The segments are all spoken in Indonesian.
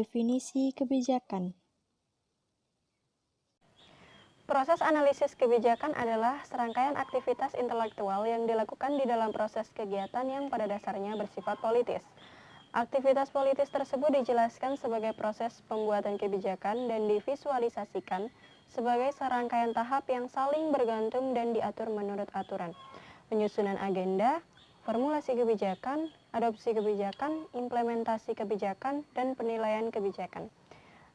Definisi kebijakan. Proses analisis kebijakan adalah serangkaian aktivitas intelektual yang dilakukan di dalam proses kegiatan yang pada dasarnya bersifat politis. Aktivitas politis tersebut dijelaskan sebagai proses pembuatan kebijakan dan divisualisasikan sebagai serangkaian tahap yang saling bergantung dan diatur menurut aturan. Penyusunan agenda, formulasi kebijakan, adopsi kebijakan, implementasi kebijakan, dan penilaian kebijakan.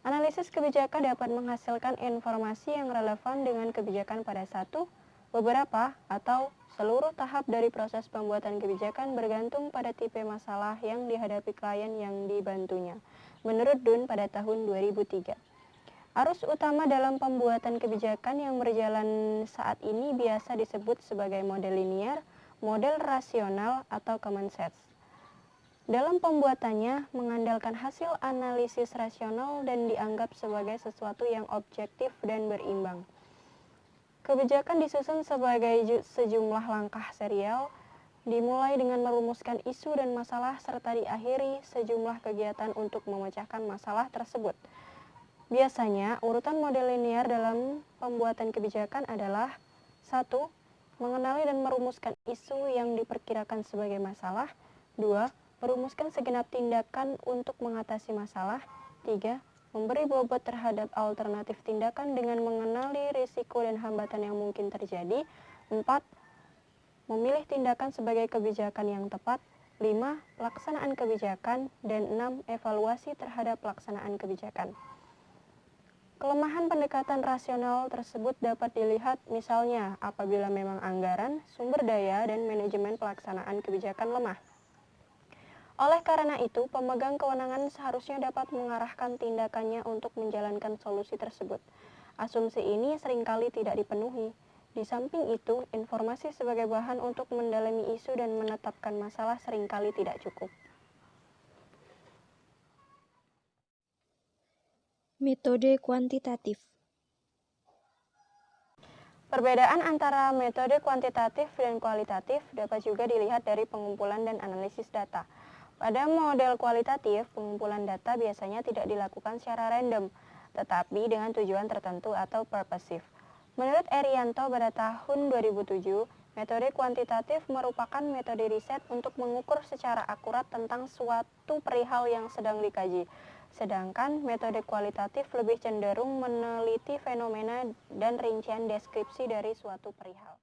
Analisis kebijakan dapat menghasilkan informasi yang relevan dengan kebijakan pada satu, beberapa, atau seluruh tahap dari proses pembuatan kebijakan bergantung pada tipe masalah yang dihadapi klien yang dibantunya. Menurut Dunn pada tahun 2003. Arus utama dalam pembuatan kebijakan yang berjalan saat ini biasa disebut sebagai model linear, model rasional, atau common sense. Dalam pembuatannya, mengandalkan hasil analisis rasional dan dianggap sebagai sesuatu yang objektif dan berimbang. Kebijakan disusun sebagai sejumlah langkah serial, dimulai dengan merumuskan isu dan masalah serta diakhiri sejumlah kegiatan untuk memecahkan masalah tersebut. Biasanya, urutan model linear dalam pembuatan kebijakan adalah 1. Mengenali dan merumuskan isu yang diperkirakan sebagai masalah. 2. Merumuskan segenap tindakan untuk mengatasi masalah. 3. Memberi bobot terhadap alternatif tindakan dengan mengenali risiko dan hambatan yang mungkin terjadi. 4. Memilih tindakan sebagai kebijakan yang tepat. 5. Pelaksanaan kebijakan. Dan 6. Evaluasi terhadap pelaksanaan kebijakan. Kelemahan pendekatan rasional tersebut dapat dilihat misalnya apabila memang anggaran, sumber daya, dan manajemen pelaksanaan kebijakan lemah. Oleh karena itu, pemegang kewenangan seharusnya dapat mengarahkan tindakannya untuk menjalankan solusi tersebut. Asumsi ini seringkali tidak dipenuhi. Di samping itu, informasi sebagai bahan untuk mendalami isu dan menetapkan masalah seringkali tidak cukup. Metode kuantitatif. Perbedaan antara metode kuantitatif dan kualitatif dapat juga dilihat dari pengumpulan dan analisis data. Pada model kualitatif, pengumpulan data biasanya tidak dilakukan secara random, tetapi dengan tujuan tertentu atau purposive. Menurut Erianto pada tahun 2007, metode kuantitatif merupakan metode riset untuk mengukur secara akurat tentang suatu perihal yang sedang dikaji. Sedangkan metode kualitatif lebih cenderung meneliti fenomena dan rincian deskripsi dari suatu perihal.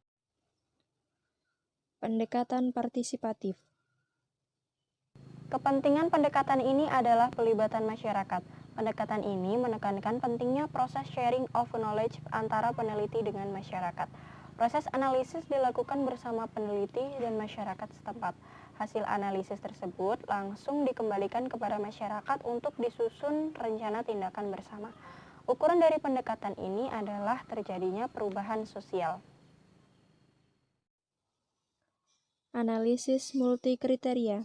Pendekatan partisipatif. Kepentingan pendekatan ini adalah pelibatan masyarakat. Pendekatan ini menekankan pentingnya proses sharing of knowledge antara peneliti dengan masyarakat. Proses analisis dilakukan bersama peneliti dan masyarakat setempat. Hasil analisis tersebut langsung dikembalikan kepada masyarakat untuk disusun rencana tindakan bersama. Ukuran dari pendekatan ini adalah terjadinya perubahan sosial. Analisis multikriteria.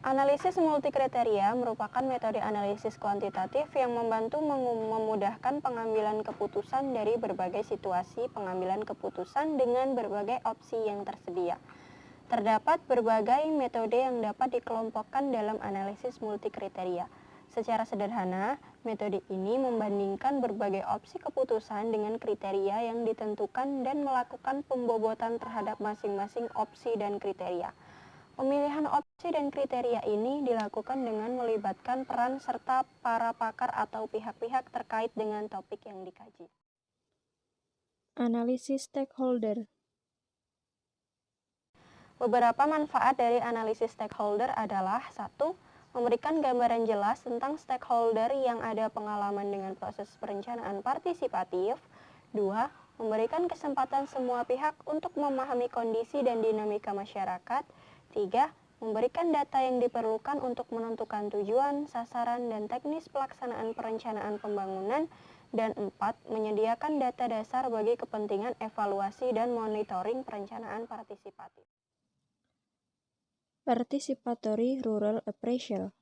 Analisis multikriteria merupakan metode analisis kuantitatif yang membantu memudahkan pengambilan keputusan dari berbagai situasi pengambilan keputusan dengan berbagai opsi yang tersedia. Terdapat berbagai metode yang dapat dikelompokkan dalam analisis multikriteria. Secara sederhana, metode ini membandingkan berbagai opsi keputusan dengan kriteria yang ditentukan dan melakukan pembobotan terhadap masing-masing opsi dan kriteria. Pemilihan opsi dan kriteria ini dilakukan dengan melibatkan peran serta para pakar atau pihak-pihak terkait dengan topik yang dikaji. Analisis stakeholder. Beberapa manfaat dari analisis stakeholder adalah 1. Memberikan gambaran jelas tentang stakeholder yang ada pengalaman dengan proses perencanaan partisipatif. 2. Memberikan kesempatan semua pihak untuk memahami kondisi dan dinamika masyarakat. 3. Memberikan data yang diperlukan untuk menentukan tujuan, sasaran, dan teknis pelaksanaan perencanaan pembangunan. Dan 4. Menyediakan data dasar bagi kepentingan evaluasi dan monitoring perencanaan partisipatif. Participatory Rural Appraisal.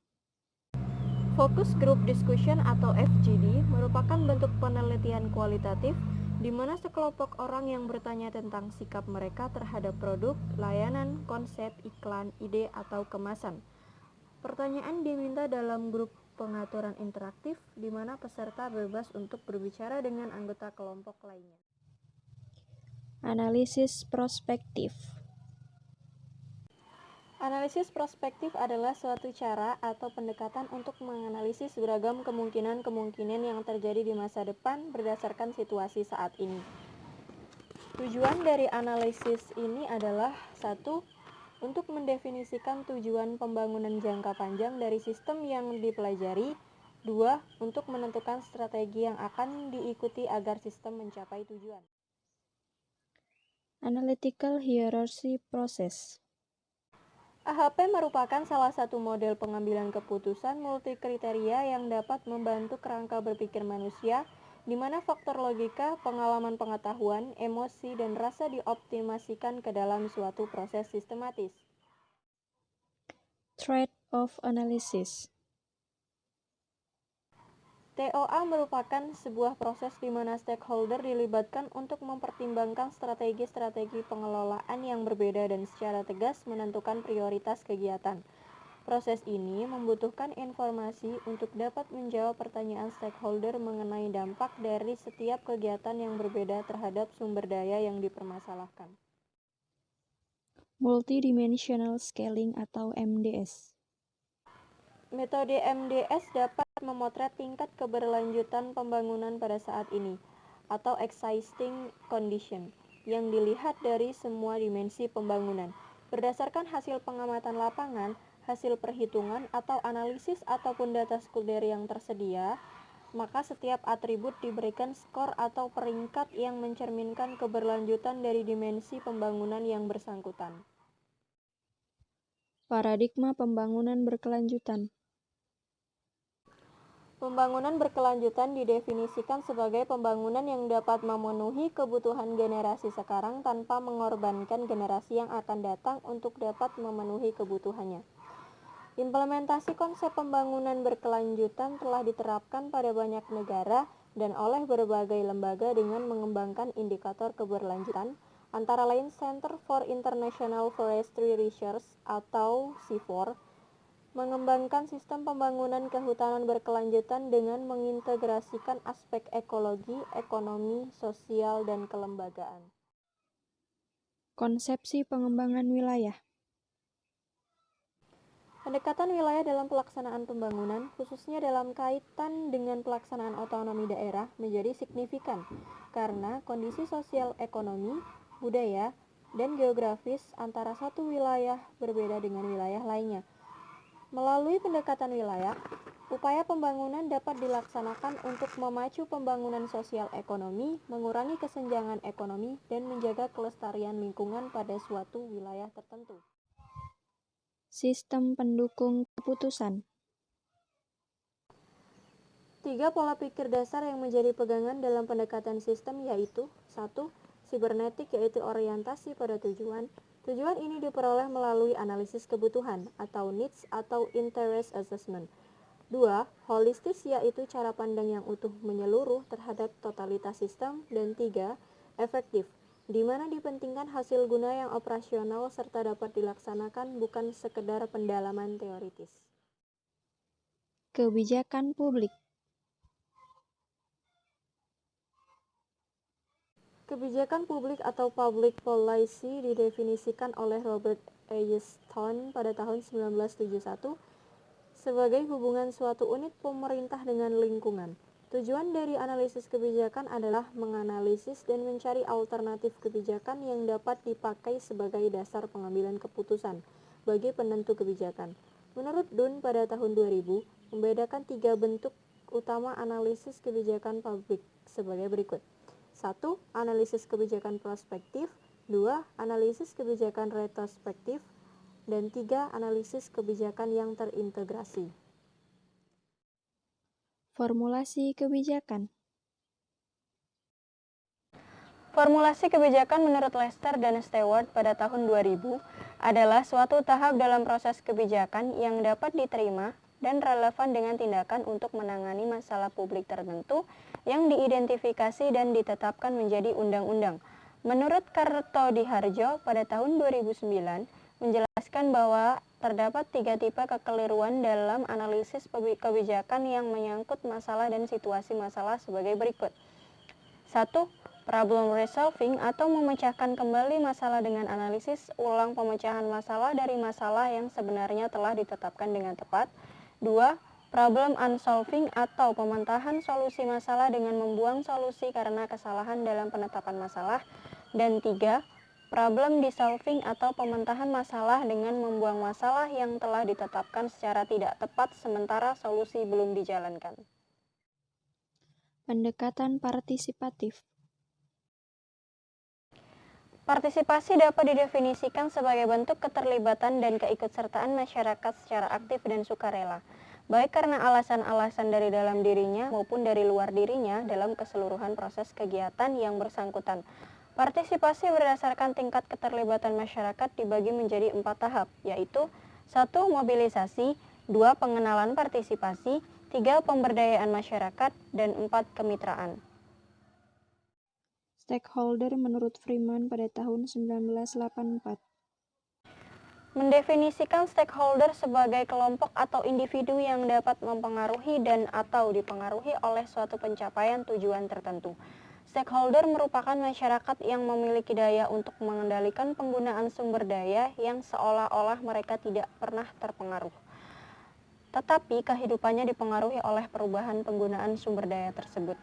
Focus Group Discussion atau FGD merupakan bentuk penelitian kualitatif di mana sekelompok orang yang bertanya tentang sikap mereka terhadap produk, layanan, konsep, iklan, ide, atau kemasan. Pertanyaan diminta dalam grup pengaturan interaktif, di mana peserta bebas untuk berbicara dengan anggota kelompok lainnya. Analisis prospektif. Analisis prospektif adalah suatu cara atau pendekatan untuk menganalisis beragam kemungkinan-kemungkinan yang terjadi di masa depan berdasarkan situasi saat ini. Tujuan dari analisis ini adalah 1. Untuk mendefinisikan tujuan pembangunan jangka panjang dari sistem yang dipelajari. 2. Untuk menentukan strategi yang akan diikuti agar sistem mencapai tujuan. Analytical hierarchy process. AHP merupakan salah satu model pengambilan keputusan multikriteria yang dapat membantu kerangka berpikir manusia, di mana faktor logika, pengalaman pengetahuan, emosi, dan rasa dioptimasikan ke dalam suatu proses sistematis. Trade-off analysis. TOA merupakan sebuah proses di mana stakeholder dilibatkan untuk mempertimbangkan strategi-strategi pengelolaan yang berbeda dan secara tegas menentukan prioritas kegiatan. Proses ini membutuhkan informasi untuk dapat menjawab pertanyaan stakeholder mengenai dampak dari setiap kegiatan yang berbeda terhadap sumber daya yang dipermasalahkan. Multidimensional scaling atau MDS. Metode MDS dapat memotret tingkat keberlanjutan pembangunan pada saat ini, atau existing condition, yang dilihat dari semua dimensi pembangunan. Berdasarkan hasil pengamatan lapangan, hasil perhitungan atau analisis ataupun data sekunder yang tersedia, maka setiap atribut diberikan skor atau peringkat yang mencerminkan keberlanjutan dari dimensi pembangunan yang bersangkutan. Paradigma pembangunan berkelanjutan. Pembangunan berkelanjutan didefinisikan sebagai pembangunan yang dapat memenuhi kebutuhan generasi sekarang tanpa mengorbankan generasi yang akan datang untuk dapat memenuhi kebutuhannya. Implementasi konsep pembangunan berkelanjutan telah diterapkan pada banyak negara dan oleh berbagai lembaga dengan mengembangkan indikator keberlanjutan, antara lain Center for International Forestry Research atau CIFOR, mengembangkan sistem pembangunan kehutanan berkelanjutan dengan mengintegrasikan aspek ekologi, ekonomi, sosial, dan kelembagaan. Konsepsi pengembangan wilayah. Pendekatan wilayah dalam pelaksanaan pembangunan, khususnya dalam kaitan dengan pelaksanaan otonomi daerah, menjadi signifikan karena kondisi sosial ekonomi, budaya, dan geografis antara satu wilayah berbeda dengan wilayah lainnya. Melalui pendekatan wilayah, upaya pembangunan dapat dilaksanakan untuk memacu pembangunan sosial ekonomi, mengurangi kesenjangan ekonomi, dan menjaga kelestarian lingkungan pada suatu wilayah tertentu. Sistem pendukung keputusan. 3 pola pikir dasar yang menjadi pegangan dalam pendekatan sistem yaitu 1. Sibernetik yaitu orientasi pada tujuan. Tujuan ini diperoleh melalui analisis kebutuhan atau needs atau interest assessment. 2. Holistis yaitu cara pandang yang utuh menyeluruh terhadap totalitas sistem. Dan 3. Efektif, di mana dipentingkan hasil guna yang operasional serta dapat dilaksanakan bukan sekedar pendalaman teoritis. Kebijakan publik. Kebijakan publik atau public policy didefinisikan oleh Robert Ecclestone pada tahun 1971 sebagai hubungan suatu unit pemerintah dengan lingkungan. Tujuan dari analisis kebijakan adalah menganalisis dan mencari alternatif kebijakan yang dapat dipakai sebagai dasar pengambilan keputusan bagi penentu kebijakan. Menurut Dunn pada tahun 2000, membedakan 3 bentuk utama analisis kebijakan publik sebagai berikut. 1. Analisis kebijakan prospektif. 2. Analisis kebijakan retrospektif. Dan 3. Analisis kebijakan yang terintegrasi. Formulasi kebijakan. Formulasi kebijakan menurut Lester dan Stewart pada tahun 2000 adalah suatu tahap dalam proses kebijakan yang dapat diterima dan relevan dengan tindakan untuk menangani masalah publik tertentu yang diidentifikasi dan ditetapkan menjadi undang-undang. Menurut Kartodiharjo pada tahun 2009, menjelaskan bahwa terdapat 3 tipe kekeliruan dalam analisis kebijakan yang menyangkut masalah dan situasi masalah sebagai berikut. 1. Problem resolving atau memecahkan kembali masalah dengan analisis ulang pemecahan masalah dari masalah yang sebenarnya telah ditetapkan dengan tepat. 2. Problem unsolving atau pementahan solusi masalah dengan membuang solusi karena kesalahan dalam penetapan masalah. Dan 3. Problem dissolving atau pementahan masalah dengan membuang masalah yang telah ditetapkan secara tidak tepat sementara solusi belum dijalankan. Pendekatan partisipatif. Partisipasi dapat didefinisikan sebagai bentuk keterlibatan dan keikutsertaan masyarakat secara aktif dan sukarela, baik karena alasan-alasan dari dalam dirinya maupun dari luar dirinya dalam keseluruhan proses kegiatan yang bersangkutan. Partisipasi berdasarkan tingkat keterlibatan masyarakat dibagi menjadi 4 tahap, yaitu 1. Mobilisasi, 2. Pengenalan partisipasi, 3. Pemberdayaan masyarakat, dan 4. Kemitraan. Stakeholder menurut Freeman pada tahun 1984. Mendefinisikan stakeholder sebagai kelompok atau individu yang dapat mempengaruhi dan atau dipengaruhi oleh suatu pencapaian tujuan tertentu. Stakeholder merupakan masyarakat yang memiliki daya untuk mengendalikan penggunaan sumber daya yang seolah-olah mereka tidak pernah terpengaruh. Tetapi kehidupannya dipengaruhi oleh perubahan penggunaan sumber daya tersebut.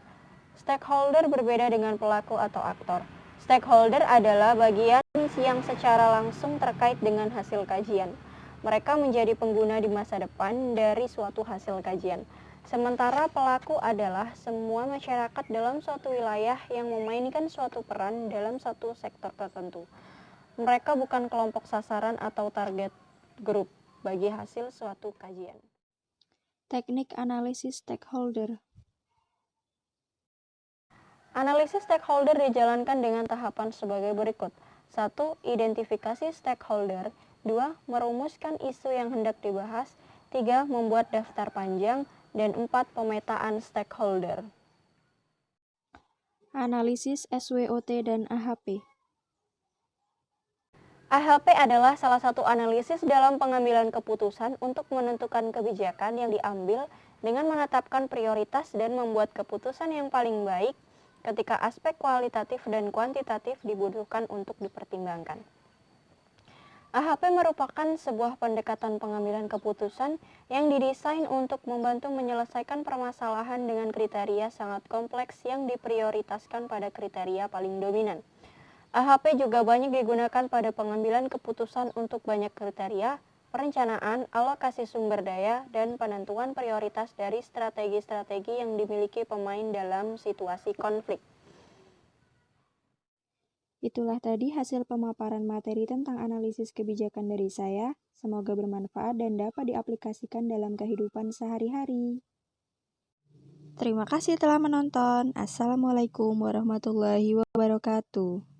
Stakeholder berbeda dengan pelaku atau aktor. Stakeholder adalah bagian yang secara langsung terkait dengan hasil kajian. Mereka menjadi pengguna di masa depan dari suatu hasil kajian. Sementara pelaku adalah semua masyarakat dalam suatu wilayah yang memainkan suatu peran dalam satu sektor tertentu. Mereka bukan kelompok sasaran atau target group bagi hasil suatu kajian. Teknik analisis stakeholder. Analisis stakeholder dijalankan dengan tahapan sebagai berikut. 1. Identifikasi stakeholder. 2. Merumuskan isu yang hendak dibahas. 3. Membuat daftar panjang. Dan 4. Pemetaan stakeholder. Analisis SWOT dan AHP. AHP adalah salah satu analisis dalam pengambilan keputusan untuk menentukan kebijakan yang diambil dengan menetapkan prioritas dan membuat keputusan yang paling baik ketika aspek kualitatif dan kuantitatif dibutuhkan untuk dipertimbangkan. AHP merupakan sebuah pendekatan pengambilan keputusan yang didesain untuk membantu menyelesaikan permasalahan dengan kriteria sangat kompleks yang diprioritaskan pada kriteria paling dominan. AHP juga banyak digunakan pada pengambilan keputusan untuk banyak kriteria, perencanaan, alokasi sumber daya, dan penentuan prioritas dari strategi-strategi yang dimiliki pemain dalam situasi konflik. Itulah tadi hasil pemaparan materi tentang analisis kebijakan dari saya. Semoga bermanfaat dan dapat diaplikasikan dalam kehidupan sehari-hari. Terima kasih telah menonton. Assalamualaikum warahmatullahi wabarakatuh.